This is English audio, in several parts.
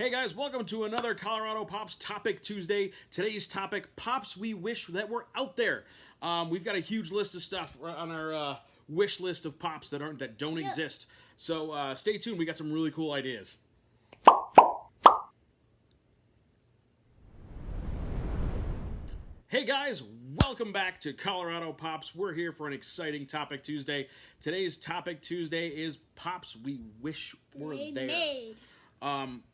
Hey guys, welcome to another Colorado Pops Topic Tuesday. Today's topic, Pops we wish that were out there. We've got a huge list of stuff on our wish list of Pops that don't exist. So stay tuned, we got some really cool ideas. Hey guys, welcome back to Colorado Pops. We're here for an exciting Topic Tuesday. Today's Topic Tuesday is Pops we wish were there.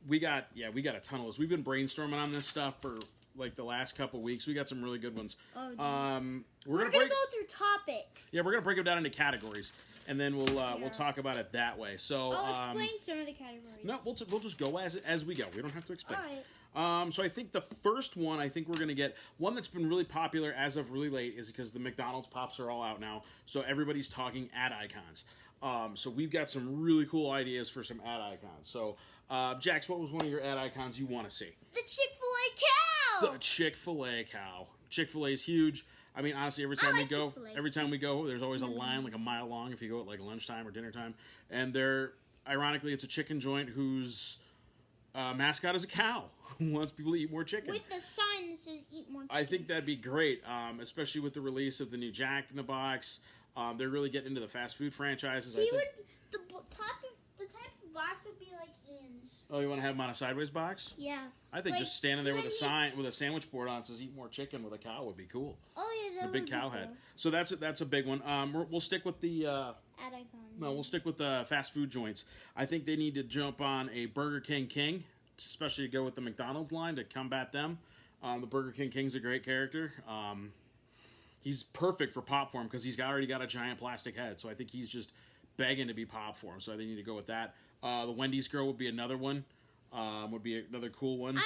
We got a ton of those. We've been brainstorming on this stuff for like the last couple weeks. We got some really good ones. We're gonna go through topics. Yeah, we're gonna break them down into categories, and then we'll talk about it that way. So I'll explain some of the categories. No, we'll just go as we go. We don't have to explain. All right. So I think the first one, I think we're going to get one that's been really popular as of really late is because the McDonald's Pops are all out now. So everybody's talking ad icons. So we've got some really cool ideas for some ad icons. So, Jax, what was one of your ad icons you want to see? The Chick-fil-A cow! The Chick-fil-A cow. Chick-fil-A is huge. I mean, honestly, every time we go, there's always a line like a mile long if you go at like lunchtime or dinner time. And ironically, it's a chicken joint whose mascot is a cow who wants people to eat more chicken. With the sign that says "Eat more chicken." I think that'd be great, especially with the release of the new Jack in the Box. They're really getting into the fast food franchises. The type of box would be like Ian's. Oh, you want to have them on a sideways box? Yeah. I think just standing there with a sign with a sandwich board on that says "Eat more chicken" with a cow would be cool. Oh yeah, that the big cow head. So that's a big one. We'll stick with the ad icon. No, we'll stick with the fast food joints. I think they need to jump on a Burger King, especially to go with the McDonald's line to combat them. The Burger King's a great character. He's perfect for pop form because he's already got a giant plastic head. So I think he's just begging to be pop form. So I think they need to go with that. The Wendy's girl would be another one. Would be another cool one.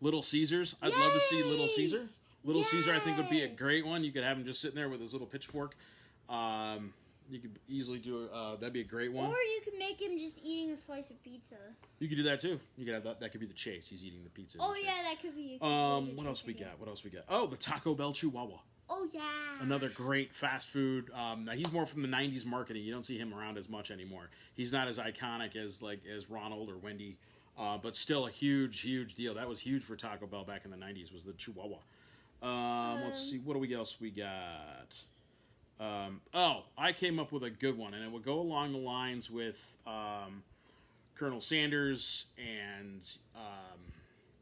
Little Caesars. I'd love to see Little Caesar. Little Caesar, I think, would be a great one. You could have him just sitting there with his little pitchfork. You could easily do that'd be a great one. Or you could make him just eating a slice of pizza. You could do that too. You could have that. That could be the chase. He's eating the pizza. Oh yeah, that could be. What else we got? Oh, the Taco Bell Chihuahua. Oh yeah. Another great fast food. Now he's more from the '90s marketing. You don't see him around as much anymore. He's not as iconic as Ronald or Wendy, but still a huge deal. That was huge for Taco Bell back in the '90s. Was the Chihuahua. Let's see. What else we got? I came up with a good one, and it would go along the lines with Colonel Sanders and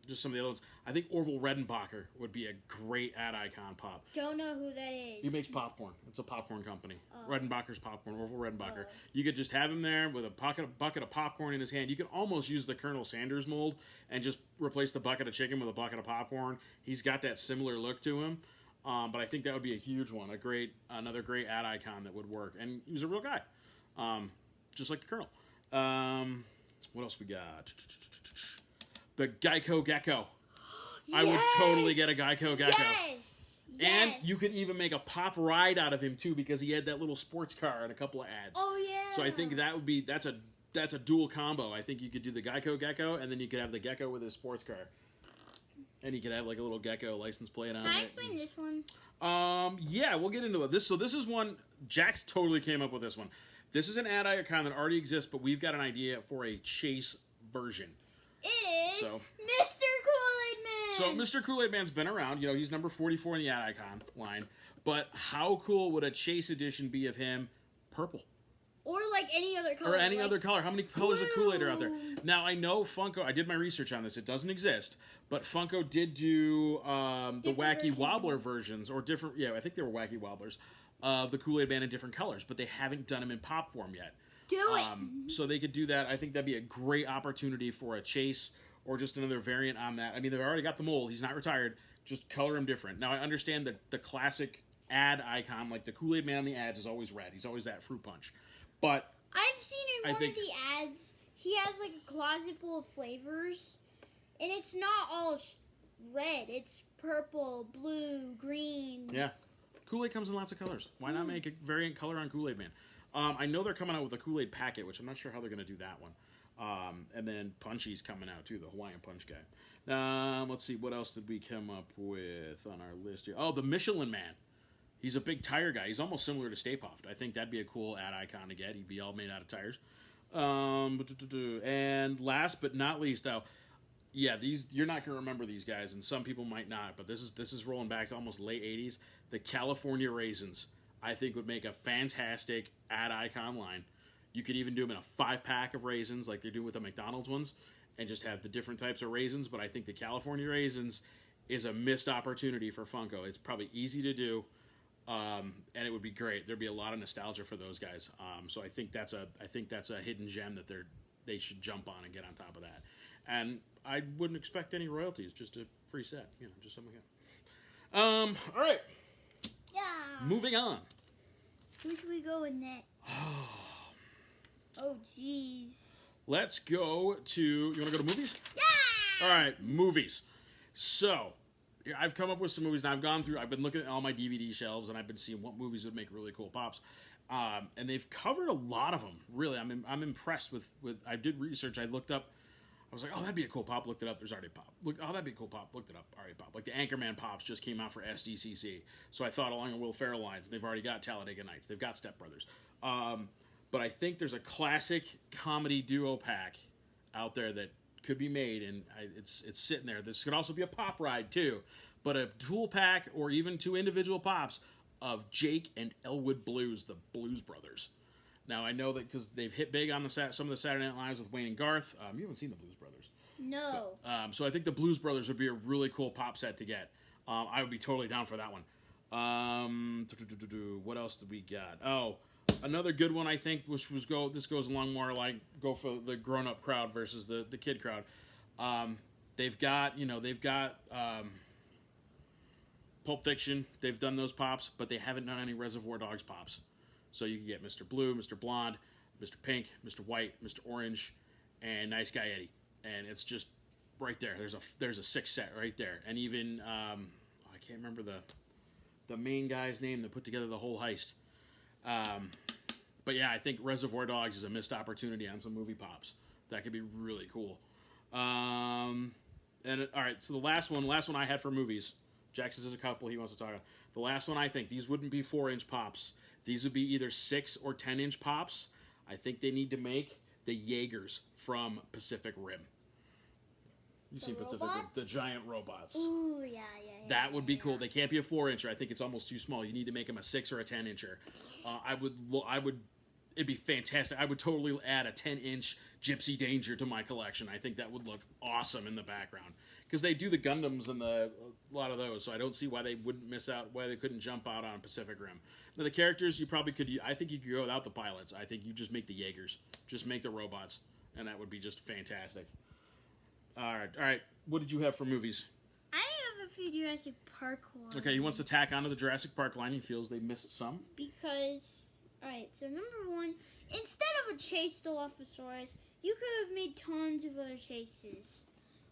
just some of the other ones. I think Orville Redenbacher would be a great ad icon pop. Don't know who that is. He makes popcorn. It's a popcorn company. Redenbacher's Popcorn, Orville Redenbacher. You could just have him there with a bucket of popcorn in his hand. You could almost use the Colonel Sanders mold and just replace the bucket of chicken with a bucket of popcorn. He's got that similar look to him. But I think that would be a huge one, another great ad icon that would work. And he was a real guy, just like the Colonel. What else we got? The Geico Gecko. Yes! I would totally get a Geico Gecko. Yes! And you could even make a pop ride out of him too, because he had that little sports car and a couple of ads. Oh yeah. So I think that's a dual combo. I think you could do the Geico Gecko, and then you could have the Gecko with his sports car. And you could have like a little Gecko license plate on it. Can I explain this one? Yeah, we'll get into it. So this is one, Jax totally came up with this one. This is an ad icon that already exists, but we've got an idea for a chase version. It is Mr. Kool-Aid Man. So Mr. Kool-Aid Man's been around. You know, he's number 44 in the ad icon line. But how cool would a chase edition be of him purple? Or like any other color. Or any other color. How many colors of Kool-Aid are out there? Now, I know Funko, I did my research on this. It doesn't exist. But Funko did do the Wacky Wobbler versions, or different, I think they were Wacky Wobblers, of the Kool-Aid Man in different colors. But they haven't done them in pop form yet. Do it. So they could do that. I think that'd be a great opportunity for a chase or just another variant on that. I mean, they've already got the mold. He's not retired. Just color him different. Now, I understand that the classic ad icon, like the Kool-Aid Man on the ads, is always red. He's always that fruit punch. But I've seen in one of the ads, he has like a closet full of flavors, and it's not all red. It's purple, blue, green. Yeah. Kool-Aid comes in lots of colors. Why not make a variant color on Kool-Aid Man? I know they're coming out with a Kool-Aid packet, which I'm not sure how they're going to do that one. And then Punchy's coming out, too, the Hawaiian Punch guy. Let's see, what else did we come up with on our list here? Oh, the Michelin Man. He's a big tire guy. He's almost similar to Stay Puft. I think that'd be a cool ad icon to get. He'd be all made out of tires. And last but not least, yeah, these you're not gonna remember these guys, and some people might not. But this is rolling back to almost late '80s. The California Raisins, I think, would make a fantastic ad icon line. You could even do them in a 5-pack of raisins, like they do with the McDonald's ones, and just have the different types of raisins. But I think the California Raisins is a missed opportunity for Funko. It's probably easy to do, and it would be great. There'd be a lot of nostalgia for those guys. So I think that's a hidden gem that they should jump on and get on top of that. And I wouldn't expect any royalties, just a free set, just something like that. All right. Yeah. Moving on. Who should we go with next? Oh, jeez. Let's go to. You want to go to movies? Yeah. All right, movies. So, I've come up with some movies, and I've been looking at all my DVD shelves, and I've been seeing what movies would make really cool pops. And they've covered a lot of them. Really, I'm impressed with. I did research. I looked up. I was like, oh, that'd be a cool pop. Looked it up. There's already a pop. That'd be a cool pop. Looked it up. Already pop. Like the Anchorman pops just came out for SDCC. So I thought along the Will Ferrell lines. They've already got Talladega Nights. They've got Step Brothers. But I think there's a classic comedy duo pack out there that could be made, and it's sitting there. This could also be a pop ride too, but a dual pack or even 2 individual pops of Jake and Elwood Blues, the Blues Brothers. Now, I know that because they've hit big on some of the Saturday Night Lives with Wayne and Garth. You haven't seen the Blues Brothers. No. But, so I think the Blues Brothers would be a really cool pop set to get. I would be totally down for that one. What else did we got? Oh, another good one, I think, this goes along more like go for the grown-up crowd versus the kid crowd. They've got Pulp Fiction. They've done those pops, but they haven't done any Reservoir Dogs pops. So you can get Mr. Blue, Mr. Blonde, Mr. Pink, Mr. White, Mr. Orange, and Nice Guy Eddie. And it's just right there. There's a 6 set right there. And even I can't remember the main guy's name that put together the whole heist. But yeah, I think Reservoir Dogs is a missed opportunity on some movie pops. That could be really cool. All right, so the last one I had for movies. Jackson says a couple he wants to talk about. The last one, I think these wouldn't be 4-inch pops. These would be either 6 or 10-inch pops. I think they need to make the Jaegers from Pacific Rim. You've seen Pacific Rim, the giant robots. Ooh, yeah. That would be cool. They can't be a 4-incher. I think it's almost too small. You need to make them a 6 or a 10-incher. It'd be fantastic. I would totally add a 10-inch Gypsy Danger to my collection. I think that would look awesome in the background. Because they do the Gundams and a lot of those, so I don't see why they wouldn't miss out, why they couldn't jump out on Pacific Rim. Now, the characters, you probably could, I think you could go without the pilots. I think you just make the Jaegers. Just make the robots, and that would be just fantastic. All right. What did you have for movies? I have a few Jurassic Park ones. Okay, he wants to tack onto the Jurassic Park line. He feels they missed some. Because, alright, so number 1, instead of a chase Dilophosaurus, you could have made tons of other chases.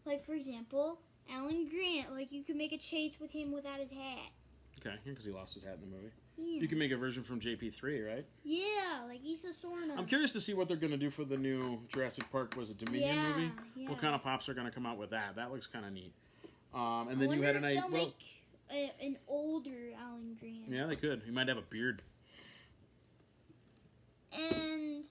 Like, for example, Alan Grant. Like, you could make a chase with him without his hat. Okay, because he lost his hat in the movie. Yeah. You can make a version from JP3, right? Yeah, like Issa Sorna. I'm curious to see what they're going to do for the new Jurassic Park, was it Dominion movie? Yeah. What kind of pops are going to come out with that? That looks kind of neat. And then you had an idea. Well, make an older Alan Grant. Yeah, they could. He might have a beard. And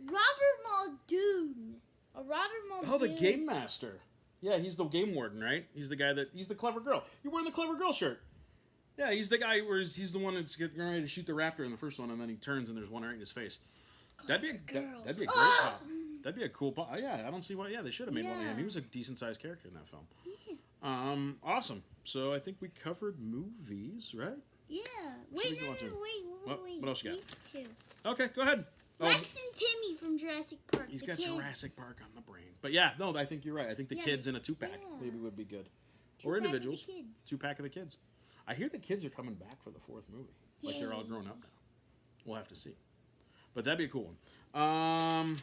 Robert Muldoon. Oh, the Game Master. Yeah, he's the game warden, right? He's the guy he's the clever girl. You're wearing the clever girl shirt. Yeah, he's the guy where he's the one that's getting ready to shoot the raptor in the first one, and then he turns and there's one right in his face. That'd be a great pop. That'd be a cool pop. Yeah, I don't see why. Yeah, they should have made one of him. He was a decent sized character in that film. Yeah. Awesome. So I think we covered movies, right? Yeah. Wait. What else you got? These two. Okay, go ahead. Lex and Timmy from Jurassic Park. He's got Jurassic Park on the brain. But yeah, no, I think you're right. I think the kids in a 2-pack maybe would be good. Or individuals. 2-pack of the kids. I hear the kids are coming back for the 4th movie. Yay. Like they're all grown up now. We'll have to see. But that'd be a cool one.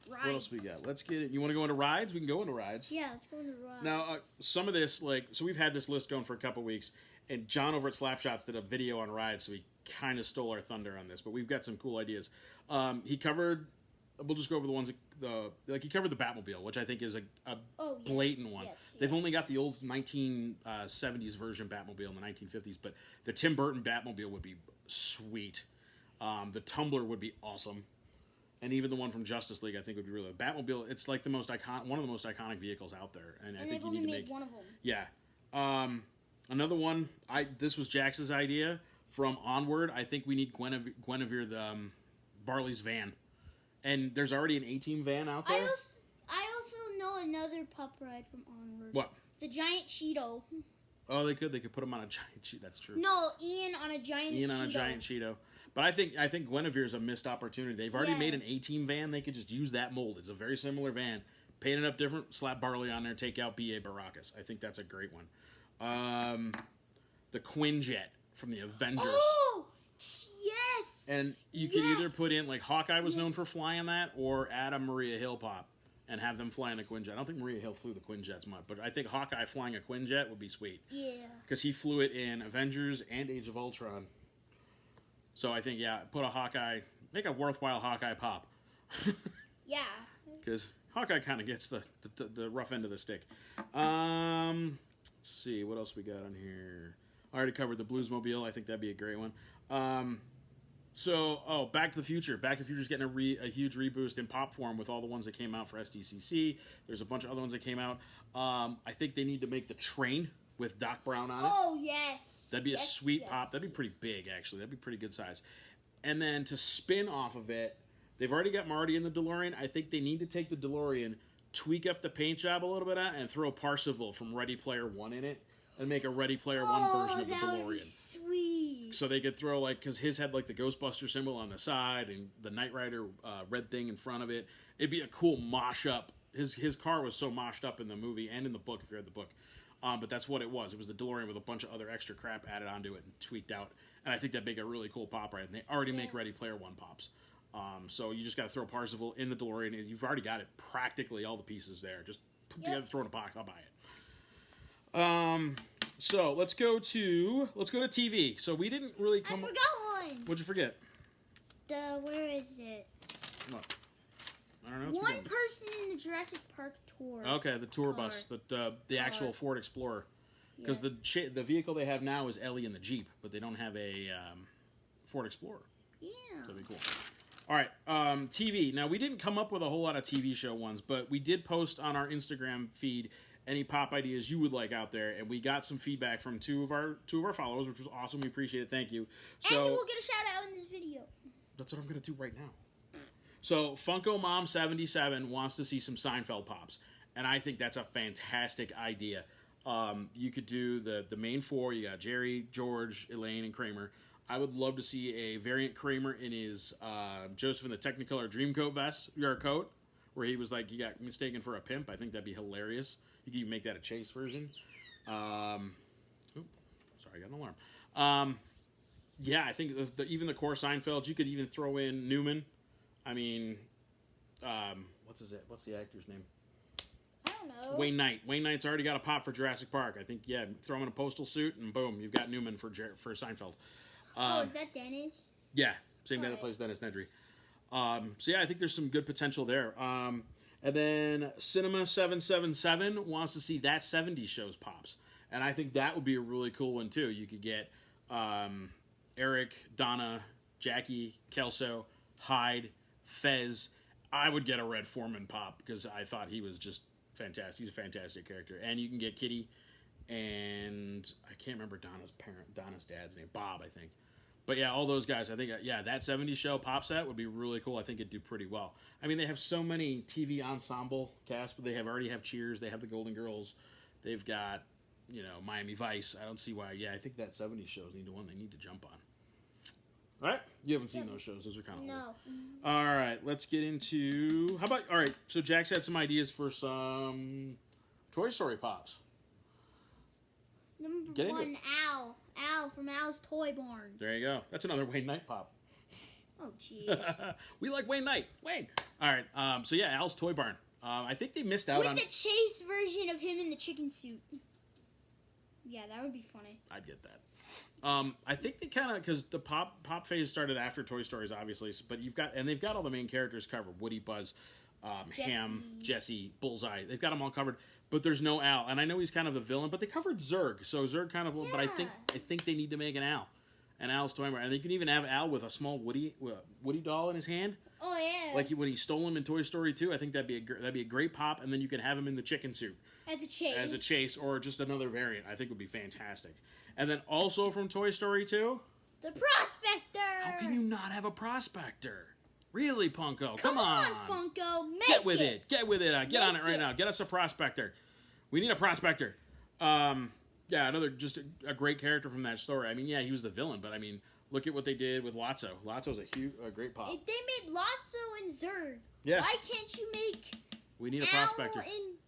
What else we got? Let's get it. You want to go into rides? We can go into rides. Yeah, let's go into rides. Now, some of this, so we've had this list going for a couple weeks, and John over at Slapshots did a video on rides, so he kind of stole our thunder on this, but we've got some cool ideas. He covered, we'll just go over the ones, he covered the Batmobile, which I think is a blatant one. Yes. They've only got the old 1970s version Batmobile in the 1950s, but the Tim Burton Batmobile would be sweet. The Tumbler would be awesome. And even the one from Justice League, I think would be really Batmobile. It's like one of the most iconic vehicles out there, and I think you need to make one of them. Yeah, another one. This was Jax's idea from Onward. I think we need Guinevere the Barley's van, and there's already an A-Team van out there. I also know another pop ride from Onward. What? The giant Cheeto. Oh, they could put him on a giant Cheeto. That's true. No, Ian on a giant Cheeto. But I think Guinevere's a missed opportunity. They've already made an A-Team van. They could just use that mold. It's a very similar van. Paint it up different, slap Barley on there, take out B.A. Baracus. I think that's a great one. The Quinjet from the Avengers. Oh, yes! And you could either put in, like, Hawkeye was known for flying that, or add a Maria Hill pop and have them flying a Quinjet. I don't think Maria Hill flew the Quinjets much, but I think Hawkeye flying a Quinjet would be sweet. Yeah. Because he flew it in Avengers and Age of Ultron. So I think, put a Hawkeye, make a worthwhile Hawkeye pop. Yeah. Because Hawkeye kind of gets the rough end of the stick. Let's see, what else we got on here? I already covered the Bluesmobile. I think that'd be a great one. Back to the Future. Back to the Future's getting a huge reboost in pop form with all the ones that came out for SDCC. There's a bunch of other ones that came out. I think they need to make the train with Doc Brown on it. Oh, yes. That'd be a sweet pop. That'd be pretty big, actually. That'd be pretty good size. And then to spin off of it, they've already got Marty in the DeLorean. I think they need to take the DeLorean, tweak up the paint job a little bit, and throw Parsifal from Ready Player One in it, and make a Ready Player One version of the DeLorean. Would be sweet. So they could throw, like, because his had, like, the Ghostbuster symbol on the side and the Knight Rider red thing in front of it. It'd be a cool mosh up. His car was so moshed up in the movie and in the book, if you read the book. But that's what it was. It was the DeLorean with a bunch of other extra crap added onto it and tweaked out. And I think that'd make a really cool pop ride. And they already make Ready Player One pops. So you just got to throw Parsifal in the DeLorean. And you've already got it, practically all the pieces there. Just put together, throw it in a box. I'll buy it. So let's go to TV. So we didn't really come. I forgot one. What'd you forget? Where is it? What? I don't know. One person in the Jurassic Park tour. Okay, the tour bus, the actual Ford Explorer, because the vehicle they have now is Ellie in the Jeep, but they don't have a Ford Explorer. Yeah. So that'd be cool. All right, TV. Now we didn't come up with a whole lot of TV show ones, but we did post on our Instagram feed any pop ideas you would like out there, and we got some feedback from two of our followers, which was awesome. We appreciate it. Thank you. So, and you will get a shout out in this video. That's what I'm gonna do right now. So Funko Mom 77 wants to see some Seinfeld pops, and I think that's a fantastic idea. You could do the main four. You got Jerry, George, Elaine, and Kramer. I would love to see a variant Kramer in his Joseph in the Technicolor Dreamcoat vest, or coat, where he was like, he got mistaken for a pimp. I think that'd be hilarious. You could even make that a chase version. Sorry, I got an alarm. Yeah, I think even the core Seinfeld, you could even throw in Newman. I mean, what's the actor's name? I don't know. Wayne Knight. Wayne Knight's already got a pop for Jurassic Park. I think, throw him in a postal suit, and boom, you've got Newman for Seinfeld. Is that Dennis? Yeah, same guy that plays Dennis Nedry. I think there's some good potential there. And then Cinema 777 wants to see that 70s shows pops. And I think that would be a really cool one, too. You could get Eric, Donna, Jackie, Kelso, Hyde, Fez. I would get a Red Foreman pop because I thought he was just fantastic. He's a fantastic character. And you can get Kitty, and I can't remember Donna's dad's name. Bob, I think. But yeah, all those guys, I think, that 70s show pop set would be really cool. I think it'd do pretty well. I mean, they have so many TV ensemble casts, but they already have Cheers. They have the Golden Girls. They've got, Miami Vice. I don't see why. Yeah, I think that 70s shows need one they need to jump on. All right? You haven't seen those shows. Those are kind of old. No. All right, let's get into... all right, so Jack's had some ideas for some Toy Story pops. Number one, Al. Al from Al's Toy Barn. There you go. That's another Wayne Knight pop. Oh, jeez. We like Wayne Knight. Wayne. All right, Al's Toy Barn. I think they missed out on... on... With the chase version of him in the chicken suit. Yeah, that would be funny. I'd get that. I think they kind of, because the pop phase started after Toy Stories, obviously, but they've got all the main characters covered. Woody, Buzz, Ham, Jesse, Bullseye. They've got them all covered, but there's no Al. And I know he's kind of the villain, but they covered Zurg. So Zurg kind of, but I think they need to make an Al's Toy Barn. And they can even have Al with a small Woody doll in his hand. Oh, yeah. Like when he stole him in Toy Story 2, I think that'd be a great pop, and then you could have him in the chicken suit As a chase, or just another variant. I think would be fantastic. And then also from Toy Story 2, the Prospector. How can you not have a Prospector? Really, Punko? Come on, Funko, Get with it. Get with it. Get on it right now. Get us a Prospector. We need a Prospector. Yeah, another just a great character from that story. I mean, yeah, he was the villain, but I mean, look at what they did with Lotso. Lotso's a great pop. If they made Lotso and Zurg, yeah. Why can't you make? We need a Prospector.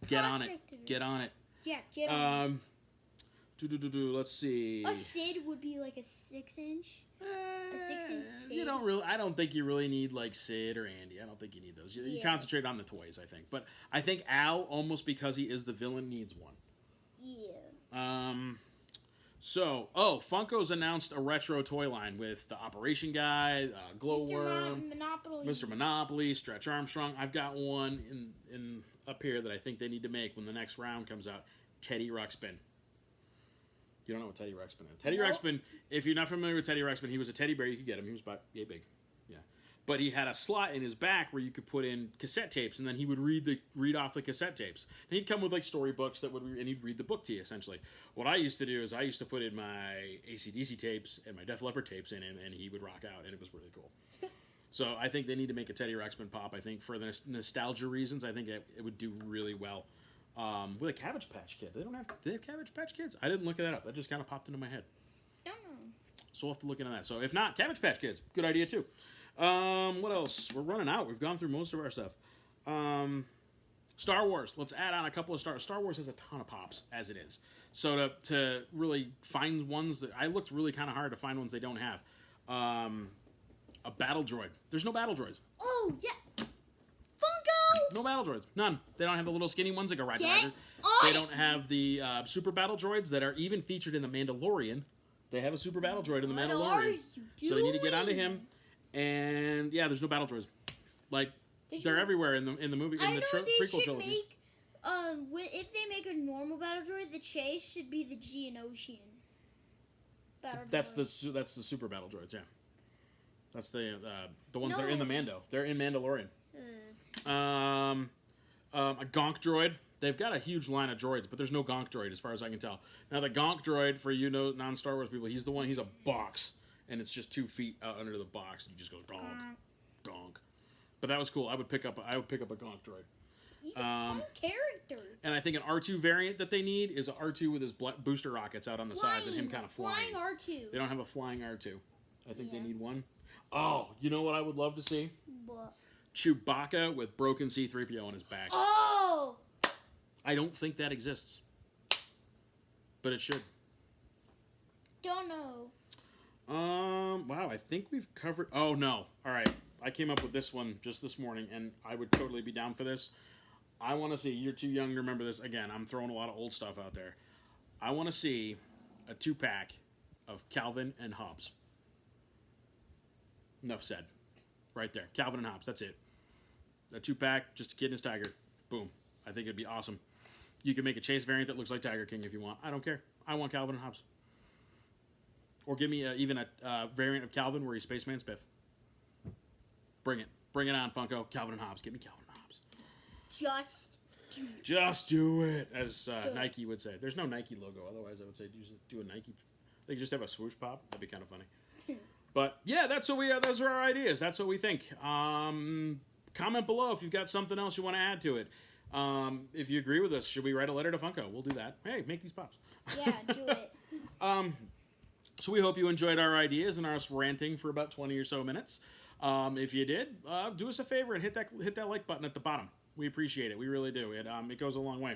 Get on it. Get on it. Yeah, get on it. Let's see. A Sid would be like a 6-inch. A 6-inch Sid. You don't really. I don't think you really need like Sid or Andy. I don't think you need those. You concentrate on the toys, I think. But I think Al, almost because he is the villain, needs one. Yeah. Funko's announced a retro toy line with the Operation Guy, Glowworm, Mr. Monopoly, Stretch Armstrong. I've got one in up here that I think they need to make when the next round comes out. Teddy Ruxpin. You don't know what Teddy Ruxpin is. Teddy Ruxpin, if you're not familiar with Teddy Ruxpin, he was a teddy bear. You could get him. He was about yay big. Yeah. But he had a slot in his back where you could put in cassette tapes, and then he would read off the cassette tapes. And he'd come with like storybooks and he'd read the book to you, essentially. What I used to do is I used to put in my AC/DC tapes and my Def Leppard tapes in him, and he would rock out, and it was really cool. So I think they need to make a Teddy Ruxpin pop. I think for the nostalgia reasons, I think it would do really well. With a Cabbage Patch Kid. Do they have Cabbage Patch Kids? I didn't look that up. That just kind of popped into my head. Don't know. So we'll have to look into that. So if not, Cabbage Patch Kids. Good idea, too. What else? We're running out. We've gone through most of our stuff. Star Wars. Let's add on a couple of Star Wars has a ton of pops, as it is. So to really find ones that... I looked really kind of hard to find ones they don't have. A Battle Droid. There's no Battle Droids. Oh, yeah. Funko! No Battle Droids. None. They don't have the little skinny ones that go right Get They don't have the Super Battle Droids that are even featured in The Mandalorian. They have a Super Battle Droid in The Mandalorian. So they need to get onto him. And yeah, there's no Battle Droids. Like they're everywhere in the movie in the prequel trilogy. If they make a normal Battle Droid, the chase should be the Geonosian Battle That's Droid. that's the Super Battle Droids, yeah. That's the ones that are in the Mando. They're in Mandalorian. A Gonk Droid. They've got a huge line of droids, but there's no Gonk Droid as far as I can tell. Now the Gonk Droid, for non-Star Wars people, he's a box, and it's just 2 feet under the box, and he just goes gonk, gonk. But that was cool. I would pick up a Gonk Droid. He's a fun character. And I think an R2 variant that they need is an R2 with his booster rockets out on the sides and him kind of flying. Flying R2. They don't have a flying R2. I think they need one. Oh, you know what I would love to see? What? Chewbacca with broken C-3PO on his back. Oh! I don't think that exists. But it should. Don't know. Wow, I think we've covered... Oh, no. All right. I came up with this one just this morning, and I would totally be down for this. I want to see... You're too young to remember this. Again, I'm throwing a lot of old stuff out there. I want to see a 2-pack of Calvin and Hobbes. Enough said. Right there. Calvin and Hobbes. That's it. A 2-pack, just a kid and his tiger. Boom. I think it'd be awesome. You can make a Chase variant that looks like Tiger King if you want. I don't care. I want Calvin and Hobbes. Or give me even a variant of Calvin where he's Spaceman Spiff. Bring it. Bring it on, Funko. Calvin and Hobbes. Give me Calvin and Hobbes. Just do it, as Nike would say. There's no Nike logo. Otherwise, I would say do a Nike. They could just have a swoosh pop. That'd be kind of funny. But yeah, that's what those are our ideas. That's what we think. Comment below if you've got something else you want to add to it. If you agree with us, should we write a letter to Funko? We'll do that. Hey, make these pops. Yeah, do it. So we hope you enjoyed our ideas and us ranting for about 20 or so minutes. If you did, do us a favor and hit that like button at the bottom. We appreciate it. We really do. It goes a long way.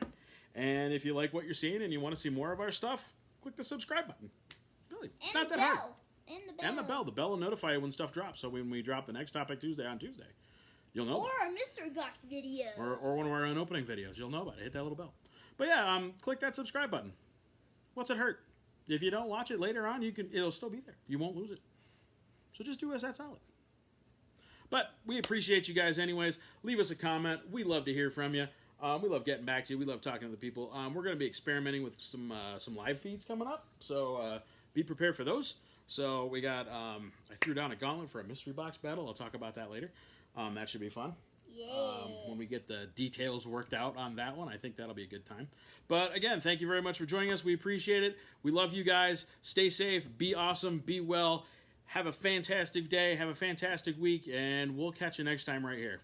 And if you like what you're seeing and you want to see more of our stuff, click the subscribe button. Really, it's not that hard. And the bell. The bell will notify you when stuff drops. So when we drop the next topic Tuesday on Tuesday, you'll know. Or a mystery box video. Or one of our own opening videos. You'll know about it. Hit that little bell. But yeah, click that subscribe button. What's it hurt? If you don't watch it later on, it'll still be there. You won't lose it. So just do us that solid. But we appreciate you guys anyways. Leave us a comment. We love to hear from you. We love getting back to you. We love talking to the people. We're going to be experimenting with some live feeds coming up. So be prepared for those. So we got, I threw down a gauntlet for a mystery box battle. I'll talk about that later. That should be fun. Yeah. When we get the details worked out on that one, I think that'll be a good time. But again, thank you very much for joining us. We appreciate it. We love you guys. Stay safe. Be awesome. Be well. Have a fantastic day. Have a fantastic week. And we'll catch you next time right here.